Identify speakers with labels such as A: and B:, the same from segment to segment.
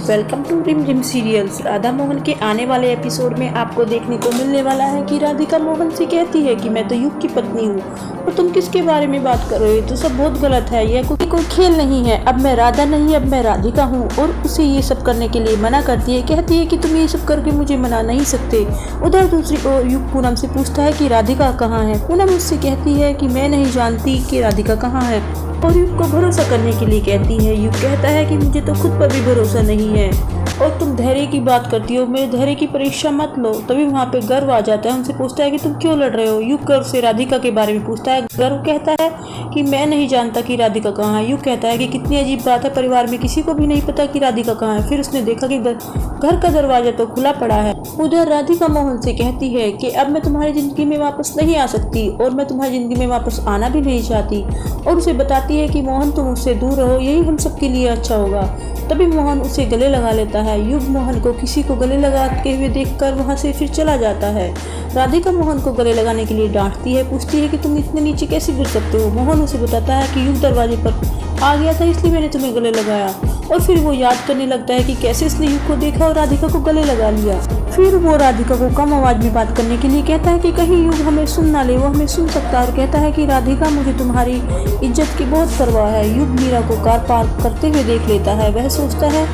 A: Welcome to रिम रिम serials. Radha Mohan के आने वाले एपिसोड में आपको देखने को मिलने वाला है कि राधिका मोहन से कहती है कि मैं तो युग की पत्नी हूँ और तुम किसके बारे में बात कर रहे हो, तो सब बहुत गलत है, यह कोई खेल नहीं है। अब मैं राधा नहीं, अब मैं राधिका हूँ। और उसे ये सब करने के लिए मना करती है, कहती है कि तुम ये सब करके मुझे मना नहीं सकते। उधर दूसरी ओर युग पूनम से पूछता है कि राधिका कहाँ है। पूनम उससे कहती है कि मैं नहीं जानती कि राधिका कहाँ है और युग को भरोसा करने के लिए कहती है। युग कहता है कि मुझे तो खुद पर भी भरोसा नहीं है और तुम धैर्य की बात करती हो, मेरे धैर्य की परीक्षा मत लो। तभी वहाँ पे गर्व आ जाता है, उनसे पूछता है कि तुम क्यों लड़ रहे हो। युग गर्व से राधिका के बारे में पूछता है। गर्व कहता है कि मैं नहीं जानता कि राधिका कहाँ है। युग कहता है कि कितनी अजीब बात है, परिवार में किसी को भी नहीं पता कि राधिका कहाँ है। फिर उसने देखा कि घर का दरवाजा तो खुला पड़ा है। उधर राधिका मोहन से कहती है कि अब मैं तुम्हारी जिंदगी में वापस नहीं आ सकती और मैं तुम्हारी जिंदगी में वापस आना भी नहीं चाहती। और उसे बताती है कि मोहन तुम उससे दूर रहो, यही हम सबके लिए अच्छा होगा। तभी मोहन उसे गले लगा लेता है। युग मोहन को किसी को गले लगाते हुए देखकर वहां से फिर चला जाता है। राधिका मोहन को गले लगाने के लिए डांटती है, पूछती है कि तुम इतने नीचे कैसे गिर सकते हो। मोहन उसे बताता है कि युग दरवाजे पर आ गया था इसलिए मैंने तुम्हें गले लगाया। और फिर वो याद करने लगता है कि कैसे इसने युग को देखा और राधिका को गले लगा लिया। फिर वो राधिका को कम आवाज में बात करने के लिए कहता है कि कहीं युग हमें सुन ना ले। वो हमें सुन सकता है और कहता है कि राधिका मुझे तुम्हारी इज्जत की बहुत परवाह है। युग मीरा को कार पार्क करते हुए देख लेता है। वह सोचता है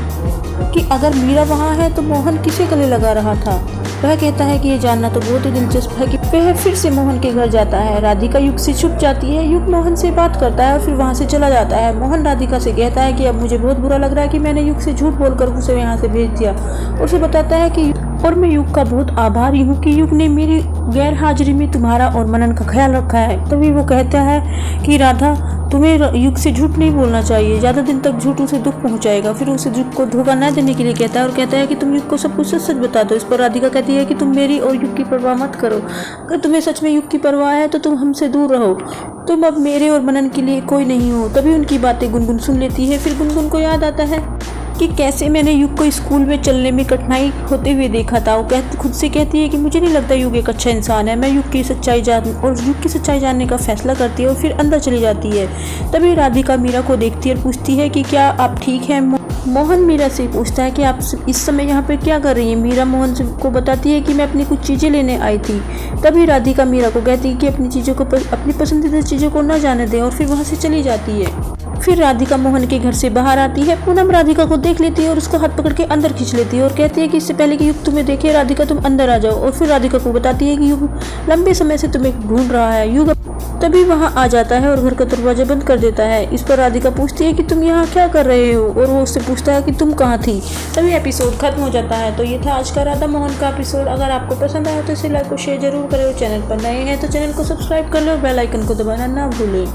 A: कि अगर मीरा वहाँ है तो मोहन किसे गले लगा रहा था। वह कहता है कि ये जानना तो बहुत ही दिलचस्प है कि वह फिर से मोहन के घर जाता है। राधिका युग से छुप जाती है। युग मोहन से बात करता है और फिर वहाँ से चला जाता है। मोहन राधिका से कहता है कि अब मुझे बहुत बुरा लग रहा है कि मैंने युग से झूठ बोलकर उसे यहाँ से भेज दिया। उसे बताता है कि और मैं युग का बहुत आभारी हूँ कि युग ने मेरी गैर हाजिरी में तुम्हारा और मनन का ख्याल रखा है। तभी वो कहता है कि राधा तुम्हें युग से झूठ नहीं बोलना चाहिए, ज़्यादा दिन तक झूठ उसे दुख पहुंचाएगा। फिर उसे युग को धोखा न देने के लिए कहता है और कहता है कि तुम युग को सब कुछ सच सच बता दो। इस पर राधिका कहती है कि तुम मेरी और युग की परवाह मत करो। अगर तुम्हें सच में युग की परवाह है तो तुम हमसे दूर रहो। तुम अब मेरे और मनन के लिए कोई नहीं हो। तभी उनकी बातें गुनगुन सुन लेती है। फिर गुनगुन को याद आता है कि कैसे मैंने युग को स्कूल में चलने में कठिनाई होते हुए देखा था। वो खुद से कहती है कि मुझे नहीं लगता युग एक अच्छा इंसान है। मैं युग की सच्चाई जानने का फैसला करती है और फिर अंदर चली जाती है। तभी राधिका मीरा को देखती है और पूछती है कि क्या आप ठीक हैं। मोहन मीरा से पूछता है कि आप इस समय यहाँ पे क्या कर रही हैं। मीरा मोहन को बताती है कि मैं अपनी कुछ चीज़ें लेने आई थी। तभी राधिका मीरा को कहती है कि अपनी पसंदीदा चीज़ों को न जाने दें और फिर वहाँ से चली जाती है। फिर राधिका मोहन के घर से बाहर आती है। पूनम राधिका को देख लेती है और उसको हाथ पकड़ के अंदर खींच लेती है और कहती है कि इससे पहले कि युग तुम्हें देखे राधिका तुम अंदर आ जाओ। और फिर राधिका को बताती है कि युग लंबे समय से तुम्हें ढूंढ रहा है। युग तभी वहाँ आ जाता है और घर का दरवाजा बंद कर देता है। इस पर राधिका पूछती है कि तुम यहाँ क्या कर रहे हो और वो उससे पूछता है कि तुम कहाँ थी। तभी एपिसोड खत्म हो जाता है। तो ये था आज का राधा मोहन का एपिसोड। अगर आपको पसंद आया तो इसे लाइक और शेयर जरूर करें। चैनल पर नए हैं तो चैनल को सब्सक्राइब कर लो और बेल आइकन को दबाना ना भूलें।